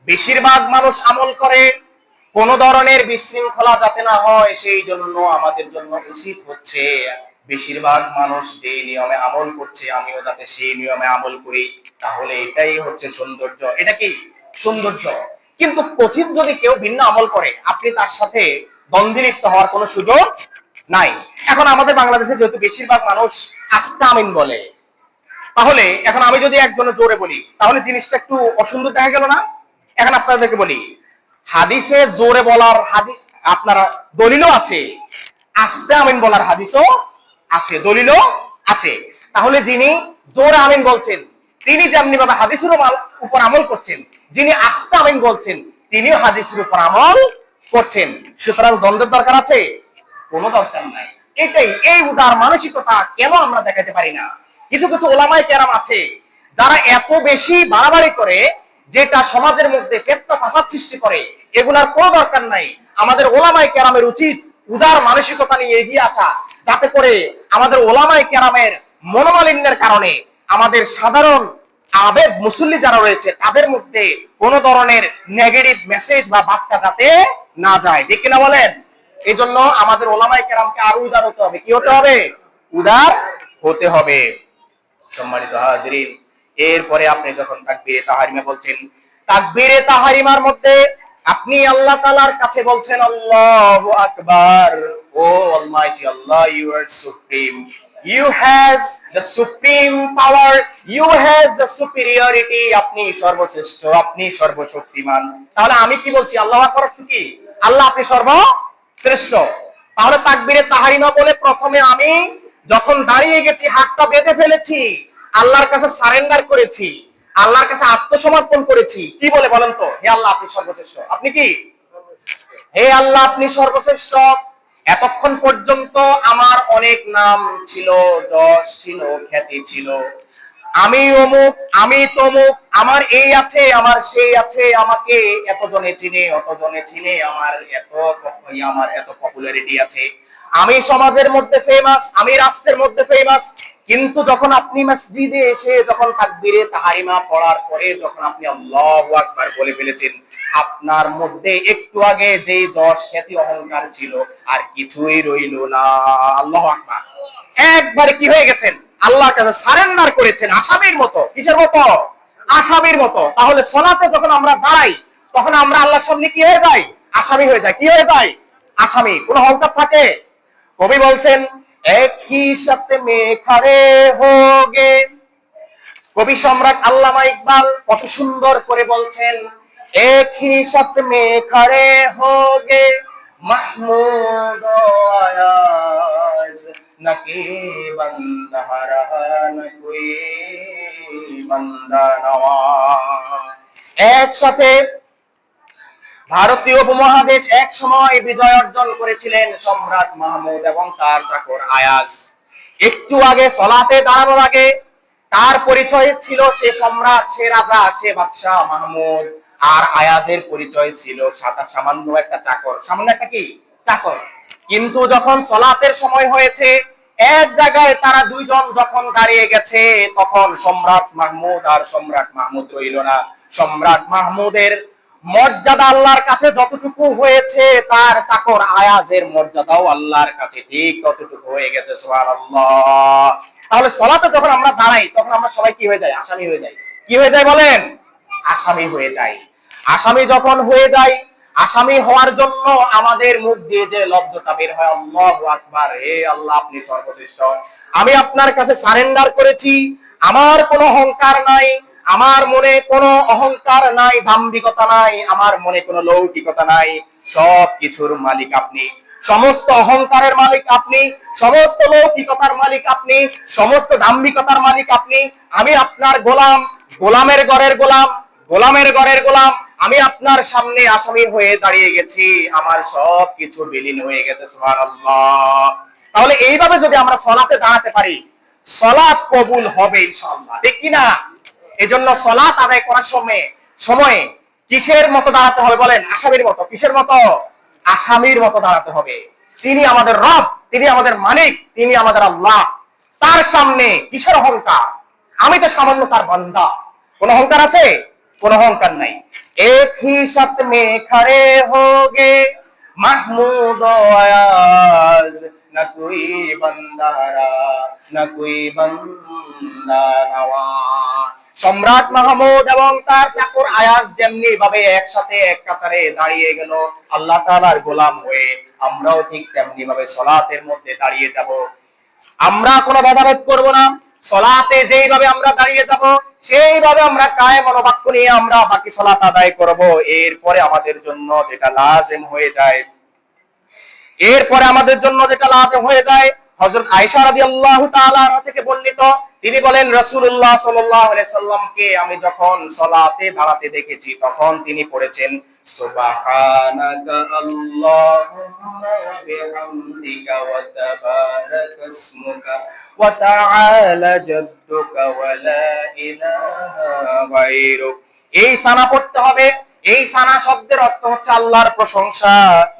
বেশিরভাগ মানুষ আমল করে, কোন ধরনের বিশৃঙ্খলা যাতে না হয় সেই জন্য আমাদের জন্য উচিত হচ্ছে বেশিরভাগ মানুষ যে নিয়মে আমল করছে আমিও যাতে সেই নিয়মে আমল করি। তাহলে এটাই হচ্ছে সৌন্দর্য। এটা কি সৌন্দর্য? কিন্তু কোচিন যদি কেউ ভিন্ন আমল করে আপনি তার সাথে দ্বন্দ্বে লিপ্ত হওয়ার কোনো সুযোগ নাই। এখন আমাদের বাংলাদেশে যেহেতু বেশিরভাগ মানুষ আস্তে আমিন বলে, তাহলে এখন আমি যদি একজনের জোরে বলি তাহলে জিনিসটা একটু অসুন্দর দেখা গেল না? এখন আপনাদেরকে বলি, হাদিসে জোরে বলার হাদিস আপনারা দলিলও আছে, আস্তে আমিন বলার হাদিসও আছে, দলিলও আছে। তাহলে যিনি জোরে আমিন বলছেন তিনি যেমনি ভাবে হাদিসের উপর আমল করছেন, যিনি আস্তে আমিন বলছেন তিনিও হাদিসের উপর আমল করছেন। সুতরাং দ্বন্দ্বের দরকার আছে? কোনো দরকার নাই। এই উদার মানসিকতা কেন আমরা দেখাতে পারি না? কিছু কিছু ওলামায়ে কেরাম আছে যারা এত বেশি বাড়াবাড়ি করে যেটা সমাজের মধ্যে ফিতনা ফাসাদ সৃষ্টি করে, এগুলার কোনো দরকার নাই। আমাদের ওলামায়ে কেরামের উচিত উদার মানসিকতা নিয়ে এগিয়ে আসা, যাতে করে আমাদের ওলামায়ে কেরামের মনোমালিন্যের কারণে আমাদের সাধারণ আবেগ মুসল্লি যারা রয়েছে তাদের মধ্যে কোন ধরনের নেগেটিভ মেসেজ বা বার্তা যাতে না যায়, ঠিক কিনা বলেন? এই জন্য আমাদের ওলামায়ে কেরামকে আরো উদার হতে হবে। কি হতে হবে? উদার হতে হবে। সম্মানিত হাজিরিন, এরপরে আপনি যখন তাকবীরে তাহরিমা বলছেন, তাকবীরে তাহরিমার মধ্যে আপনি আল্লাহ তাআলার কাছে বলছেন আল্লাহু আকবার, O almighty Allah, you are supreme, you has the supreme power, you has the superiority, আপনি সর্বশ্রেষ্ঠ, আপনি সর্বশক্তিমান। তাহলে আমি কি বলছি? আল্লাহু আকবার অর্থ কি? আল্লাহ আপনি সর্বশ্রেষ্ঠ। তাহলে তাকবীরে তাহরিমা বলে প্রথমে আমি যখন দাঁড়িয়ে গেছি, হাতটা বেঁধে ফেলেছি, আল্লাহর কাছে সারেন্ডার করেছি, আল্লাহর কাছে আত্মসমর্পণ করেছি, কি বলে বলেন তো? হে আল্লাহ আপনি সর্বশ্রেষ্ঠ। আপনি কি? হে আল্লাহ আপনি সর্বশ্রেষ্ঠ। এতক্ষণ পর্যন্ত আমার অনেক নাম ছিল, যশ ছিল, খ্যাতি ছিল, আমি অমুক, আমি তমুক, আমার এই আছে, আমার সেই আছে, আমাকে এতজনে চিনে, অতজনে চিনে, আমার এত পপুলারিটি আছে, আমি সমাজের মধ্যে ফেমাস, আমি রাষ্ট্রের মধ্যে ফেমাস। কিন্তু যখন আপনি মসজিদে এসে যখন তাকবীরে তাহরিমা পড়ার পরে যখন আপনি আল্লাহু আকবার বলে ফেলেছেন, আপনার মধ্যে একটু আগে যে যশ খ্যাতি অহংকার ছিল আর কিছুই রইল না। আল্লাহু আকবার। একবারে কি হয়ে গেছেন? আল্লাহর কাছে সারেন্ডার করেছেন আসামির মতো। কিসের মতো? আসামির মতো। তাহলে সালাতে যখন আমরা দাঁড়াই তখন আমরা আল্লাহর সামনে কি হয়ে যাই? আসামি হয়ে যাই। কি হয়ে যাই? আসামি। কোন অহংকার থাকে? কবি বলছেন এক হি শব্দ মে খড়ে হোগে। কবি সম্রাট আল্লামা ইকবাল কত সুন্দর করে বলছেন, এক হি শব্দ মে খড়ে হোগে মাহমুদ আয়াজ নকি বান্দা রহা না কোই বান্দা নওয়া। একসাথে ভারতীয় উপমহাদেশ এক সময় বিজয় অর্জন করেছিলেন সম্রাট মাহমুদ এবং তার চাকর আয়াজ। একটু আগে সলাতে দাঁড়ানোর আগে তার পরিচয় ছিল সে সম্রাট, সে রাজা, সে বাদশাহ মাহমুদ। আর আয়াজের পরিচয় ছিল সামান্য একটা চাকর। সামান্য একটা কি? চাকর। কিন্তু যখন সলাতের সময় হয়েছে, এক জায়গায় তারা দুইজন যখন দাঁড়িয়ে গেছে, তখন সম্রাট মাহমুদ আর সম্রাট মাহমুদ রইল না। সম্রাট মাহমুদের মর্যাদা আল্লাহর কাছে যতটুকু হয়েছে, তার চাকর আয়াজের মর্যাদাও আল্লাহর কাছে ঠিক ততটুকু হয়ে গেছে। সুবহানাল্লাহ। তাহলে সালাতে যখন আমরা দাঁড়াই তখন আমরা সবাই কি হয়ে যাই? আসামি হয়ে যাই। কি হয়ে যায় বলেন? আসামি হয়ে যাই। আসামি যখন হয়ে যাই, আসামি হওয়ার জন্য আমাদের মুখ দিয়ে যে লফজটা বের হয় আল্লাহু আকবার, হে আল্লাহ আপনি সর্বশ্রেষ্ঠ, আমি আপনার কাছে সারেন্ডার করেছি, আমার কোনো অহংকার নাই, আমার মনে কোনো অহংকার নাই, দাম্ভিকতা নাই, আমার মনে কোনো লৌকিকতা নাই, সব কিছুর মালিক আপনি, সমস্ত অহংকারের মালিক আপনি, সমস্ত লৌকিকতার মালিক আপনি, সমস্ত দাম্ভিকতার মালিক আপনি। আমি আপনার গোলাম, গোলামের ঘরের গোলাম, গোলামের ঘরের গোলাম। আমি আপনার সামনে আসামি হয়ে দাঁড়িয়ে গেছি, আমার সব কিছু বিলীন হয়ে গেছে। সুবহানাল্লাহ। তাহলে এইভাবে যদি আমরা সালাতে দাঁড়াতে পারি, সালাত কবুল হবে ইনশাআল্লাহ, ঠিক কি না? এজন্য সালাত আদায় করার সময় কিসের মতো দাঁড়াতে হবে বলেন? আসামির মতো। কিসের মতো? আসামির মতো দাঁড়াতে হবে। তিনি আমাদের রব, তিনি আমাদের মালিক, তিনি আমাদের আল্লাহ। তার সামনে কিসের অহংকার? আমি তো সামান্য তার বান্দা। কোন অহংকার আছে? কোন অহংকার নাই। এক হি শব্দ মে খড়ে হোগে মাহমুদ আয়াজ না কোই বান্দারা না কোই বান্দা নওয়া। সম্রাট মাহমুদ এবং তার চাকর আয়াজ যেমনি ভাবে একসাথে এক কাতারে দাঁড়িয়ে গেল আল্লাহ তাআলার গোলাম হয়ে, আমরাও ঠিক তেমনি ভাবে সালাতের মধ্যে দাঁড়িয়ে যাব। আমরা কোনো ভেদাভেদ করব না। সালাতে যেইভাবে আমরা দাঁড়িয়ে যাব সেইভাবে আমরা কায়েম মনোবাক্য নিয়ে আমরা বাকি সালাত আদায় করব। এরপরে আমাদের জন্য যেটা লাজিম হয়ে যায়, হযরত আয়েশা রাদিয়াল্লাহু তাআলা আনহা থেকে বর্ণিত, তিনি বলেন রাসূলুল্লাহ সাল্লাল্লাহু আলাইহি সাল্লামকে আমি যখন সালাতে দাঁড়াতে দেখেছি তখন তিনি পড়েছেন সুবহানাকা আল্লাহুম্মা ওয়া বিহামদিকা ওয়া তাবারাকা ইসমুকা ওয়া তাআলা জাদ্দুকা ওয়া লা ইলাহা গায়রুক। এই সানা পড়তে হবে। এই সানা শব্দের অর্থ হচ্ছে আল্লাহর প্রশংসা।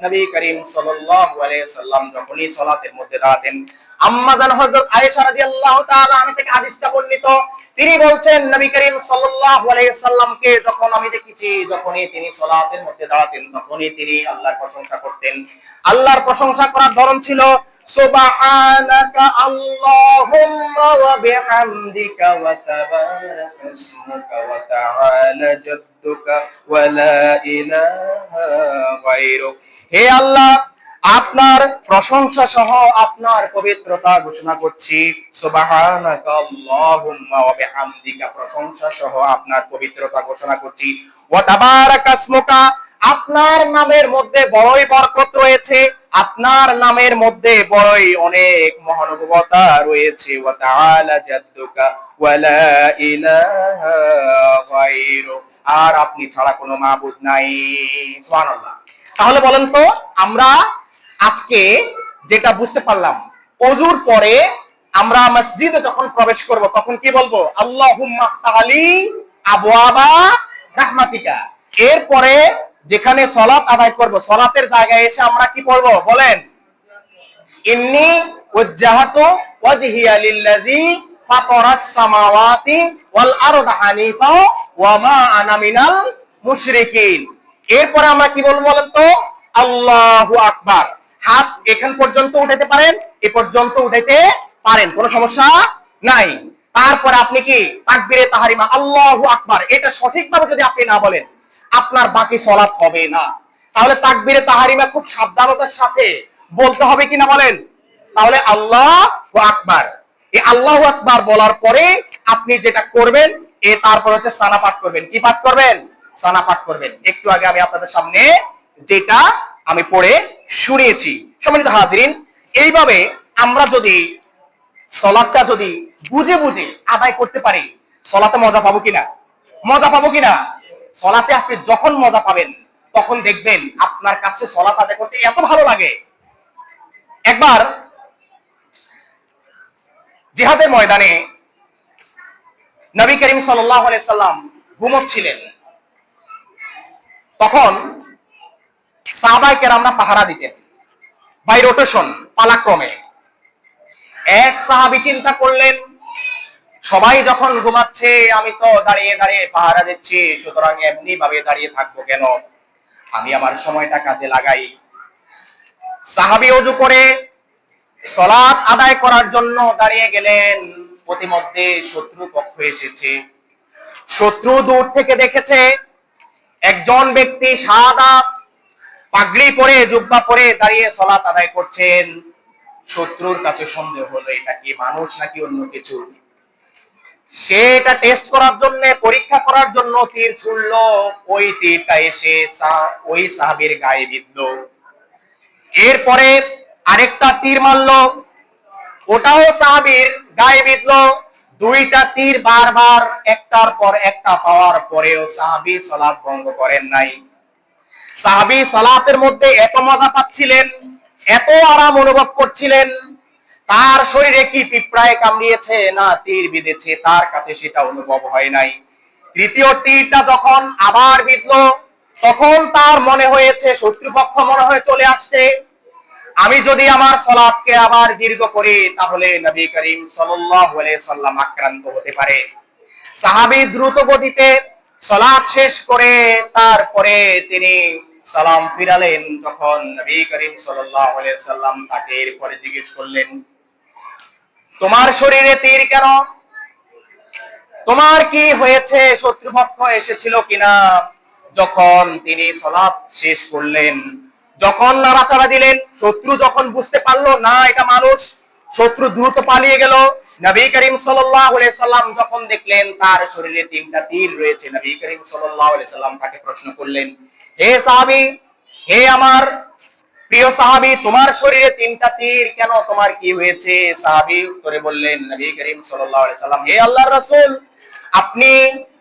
নবী করিম সাল্লাল্লাহু আলাইহি সাল্লাম যখনই সালাতের মধ্যে দাঁড়াতেন, আম্মা জান হযরত আয়েশা রাদিয়াল্লাহু তাআলা আনহা থেকে হাদিসটা বর্ণিত, তিনি বলছেন নবী করিম সাল্লাল্লাহু আলাইহি সাল্লামকে যখন আমি দেখেছি, যখনই তিনি সালাতের মধ্যে দাঁড়াতেন তখনই তিনি আল্লাহর প্রশংসা করতেন। আল্লাহর প্রশংসা করার ধরন ছিল সুবহানাকা আল্লাহুম্মা ওয়া বিহামদিকা ওয়া তাবারাকা ইসমুকা ওয়া তাআলা জাদ্দুকা ওয়া লা ইলাহা গায়রুক। হে আল্লাহ, আপনার প্রশংসা সহ আপনার পবিত্রতা ঘোষণা করছি। সুবহানাকা আল্লাহুম্মা ওয়া বিহামদিকা, প্রশংসা সহ আপনার পবিত্রতা ঘোষণা করছি। ওয়া তাবারাকা ইসমুকা, আপনার নামের মধ্যে বড়ই বরকত রয়েছে, আপনার নামের মধ্যে বড়ই অনেক মহানুভবতা রয়েছে। ওয়া তাআলা জাদ্দুকা ওয়া লা ইলাহা গায়রুক, আর আপনি ছাড়া কোনো মাবুদ নাই। সুবহানাল্লাহ। তাহলে বলেন তো আমরা আজকে যেটা বুঝতে পারলাম, ওযুর পরে আমরা মসজিদে যখন প্রবেশ করব তখন কি বলবো? আল্লাহুম্মা আফতাহলি আবওয়াবা রাহমাতিকা। এরপরে যেখানে সালাত আদায় করব, সালাতের জায়গায় এসে আমরা কি পড়ব বলেন? ইন্নী ওয়াজ্জাহাতু ওয়াজহিয়া লিল্লাযী ফাতারাস সামাওয়াতি ওয়াল আরদা হানিফা ওয়া মা আনা মিনাল মুশরিকিন। এরপরে আমরা কি বলবো বলেন তো? আল্লাহু আকবার। হাত এখান পর্যন্ত উঠাইতে পারেন, এ পর্যন্ত উঠাইতে পারেন, কোনো সমস্যা নাই। তারপরে আপনি কি তাকবীরে তাহরিমা আল্লাহু আকবার, এটা সঠিকভাবে যদি আপনি না বলেন আপনার বাকি সালাত হবে না। তাহলে তাকবীরে তাহরিমা খুব সাবধানতার সাথে বলতে হবে কিনা বলেন? তাহলে আল্লাহু আকবার, এই আল্লাহু আকবার বলার পরে আপনি যেটা করবেন, তারপর হচ্ছে সানা পাঠ করবেন। কি পাঠ করবেন? সানা পাঠ করবেন। একটু আগে আমি আপনাদের সামনে যেটা আমি পড়ে শুনিয়েছি। সম্মানিত হাজিরিন, এইভাবে আমরা যদি সালাতটা যদি বুঝে বুঝে আদায় করতে পারি, সালাতে মজা পাবো কিনা? মজা পাবো কিনা? সালাতে আপনি যখন মজা পাবেন তখন দেখবেন আপনার কাছে সালাত আদায় করতে এত ভালো লাগে। একবার জিহাদের ময়দানে নবী করিম সাল্লাল্লাহু আলাইহি সাল্লাম ঘুমোচ্ছিলেন। তখন সাহাবায়ে কেরামরা পাহারা দিতেন বাই রোটেশন, পালাক্রমে। এক সাহাবী চিন্তা করলেন, সবাই যখন ঘুমাচ্ছে আমি তো দাঁড়িয়ে দাঁড়িয়ে পাহারা দিচ্ছি, সুতরাং এমনি ভাবে দাঁড়িয়ে থাকবো কেন, আমি আমার সময়টা কাজে লাগাই। সাহাবী ওযু করে সালাত আদায় করার জন্য দাঁড়িয়ে গেলেন। প্রতিমধ্যে শত্রু পক্ষ এসেছে। শত্রু দূর থেকে দেখেছে একজন ব্যক্তি সাদা পাগড়ি পরে, জুব্বা পরে দাঁড়িয়ে সালাত আদায় করছেন। শত্রুর কাছে সন্দেহ হলো এটা কি মানুষ নাকি অন্য কিছু। সে এটা টেস্ট করার জন্য, পরীক্ষা করার জন্য তীর ছুড়লো। ওই তীরটা এসে ওই সাহাবীর গায়ে বিঁধলো। এরপরে আরেকটা তীর মারলো, ওটাও সাহাবীর গায়ে বিঁধলো। দুইটা তীর বারবার একটার পর একটা পাওয়ার পরেও সাহাবী সালাত ভঙ্গ করেন নাই। সাহাবী সালাতের মধ্যে এত মজা পাচ্ছিলেন, এত আরাম অনুভব করছিলেন, তার শরীরে কি পিঁপড়ায় কামড়িয়েছে না তীর বিঁধেছে তার কাছে সেটা অনুভব হয় নাই। তৃতীয় তীরটা যখন আবার বিঁধলো তখন তার মনে হয়েছে শত্রুপক্ষ মনে হয় চলে আসছে। আমি যদি আমার সালাতকে আবার দীর্ঘ করি তাহলে নবী করিম সাল্লাল্লাহু আলাইহি সাল্লাম আক্রান্ত হতে পারে। সাহাবী দ্রুত গতিতে সালাত শেষ করে তারপরে তিনি সালাম ফিরালেন। যখন নবী করিম সাল্লাল্লাহু আলাইহি সাল্লাম তাকে এরপরে জিজ্ঞেস করলেন, তোমার শরীরে তীর কেন? তোমার কি হয়েছে? শত্রুপক্ষ এসেছিল কিনা? যখন তিনি সালাত শেষ করলেন, যখন নাড়াচাড়া দিলেন, শত্রু যখন বুঝতে পারলো না এটা মানুষ, শত্রু দ্রুত পালিয়ে গেল। নবী করিম সাল্লাল্লাহু আলাইহি সাল্লাম যখন দেখলেন তার শরীরে তিনটা তীর রয়েছে, নবী করিম সাল্লাল্লাহু আলাইহি সাল্লাম তাকে প্রশ্ন করলেন, হে সাহাবী, হে আমার প্রিয় সাহাবী, তোমার শরীরে তিনটা তীর কেন? তোমার কি হয়েছে? সাহাবী উত্তরে বললেন, নবী করিম সাল্লাল্লাহু আলাইহি সাল্লাম, হে আল্লাহর রাসূল, আপনি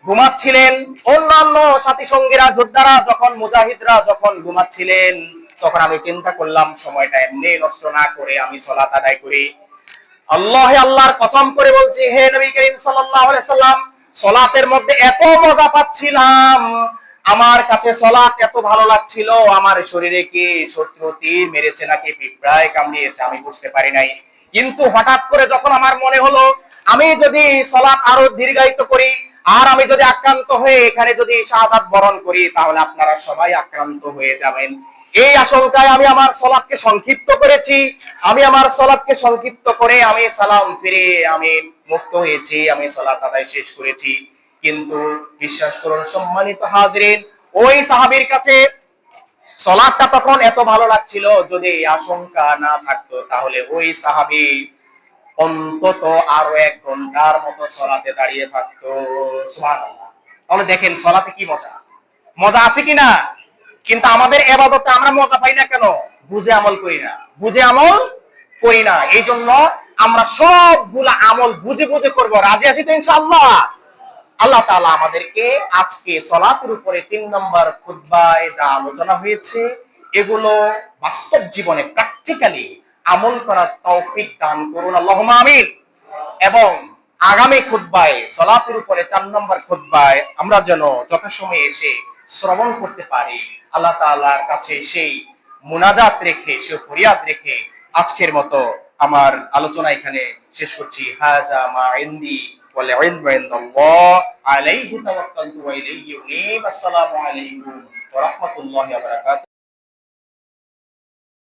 ঘুমাচ্ছিলেন, অন্যান্য সাথী সঙ্গীরা, যোদ্ধারা যখন, মুজাহিদরা যখন ঘুমাচ্ছিলেন, তখন আমি চিন্তা করলাম সময়টা এমনি নষ্ট না করে আমি সালাত আদায় করি। আল্লাহর কসম করে বলছি, হে নবী করিম সাল্লাল্লাহু আলাইহি সাল্লাম, সালাতের মধ্যে এত মজা পাচ্ছিলাম, আমার কাছে সালাত এত ভালো লাগছিল, আমার শরীরে কি শত্রু তীর মেরেছে নাকি পিঁপড়ায় কামড়িয়েছে আমি বুঝতে পারি নাই। কিন্তু হঠাৎ করে যখন আমার মনে হলো আমি যদি সালাত আরো দীর্ঘায়িত করি আর আমি যদি আক্রান্ত হয়ে এখানে যদি শাহাদাত বরণ করি তাহলে আপনারা সবাই আক্রান্ত হয়ে যাবেন, এই আশঙ্কায় আমি আমার সালাতকে সংক্ষিপ্ত করেছি। আমি আমার সালাতকে সংক্ষিপ্ত করে আমি সালাম ফিরে আমি মুক্ত হয়েছি, আমি সালাত আদায় শেষ করেছি। কিন্তু বিশ্বাস করুন সম্মানিত হাজিরিন, ওই সাহাবীর কাছে সালাতটা তখন এত ভালো লাগছিল, যদি আশঙ্কা না থাকতো তাহলে ওই সাহাবী অন্তত আরো 1 ঘন্টার মতো সালাতে দাঁড়িয়ে থাকতো। সুবহানাল্লাহ। তাহলে দেখেন সালাতে কি মজা, মজা আছে কিনা? কিন্তু আমাদের ইবাদতে আমরা মজা পাই না কেন? বুঝে আমল করি না, বুঝে আমল করি না। এই জন্য আমরা সবগুলা আমল বুঝে বুঝে করবো। রাজি আছি তো ইনশাআল্লাহ? আল্লাহ তাআলা আমাদেরকে আজকে সালাতের উপরে 3 নম্বর খুতবায় যা আলোচনা হয়েছে এগুলো বাস্তব জীবনে প্র্যাকটিক্যালি আমল করার তৌফিক দান করুন, আল্লাহুম্মা আমিন। এবং আগামী খুতবায় সালাতের উপরে 4 নম্বর খুতবায় আমরা যেন যথাসময়ে এসে শ্রবণ করতে পারি। আল্লাহ তাআলার কাছে সেই মুনাজাত রেখে, সেই ফরিয়াদ রেখে আজকের মতো আমার আলোচনা এখানে শেষ করছি। হাযা মা ইনদি ওয়াল ইলমু ইনদাল্লাহ আলাইহি তাওয়াক্কালতু ওয়া ইলাইহি উনীব। আসসালামু আলাইকুম ওয়া রাহমাতুল্লাহি ওয়া বারাকাতুহু।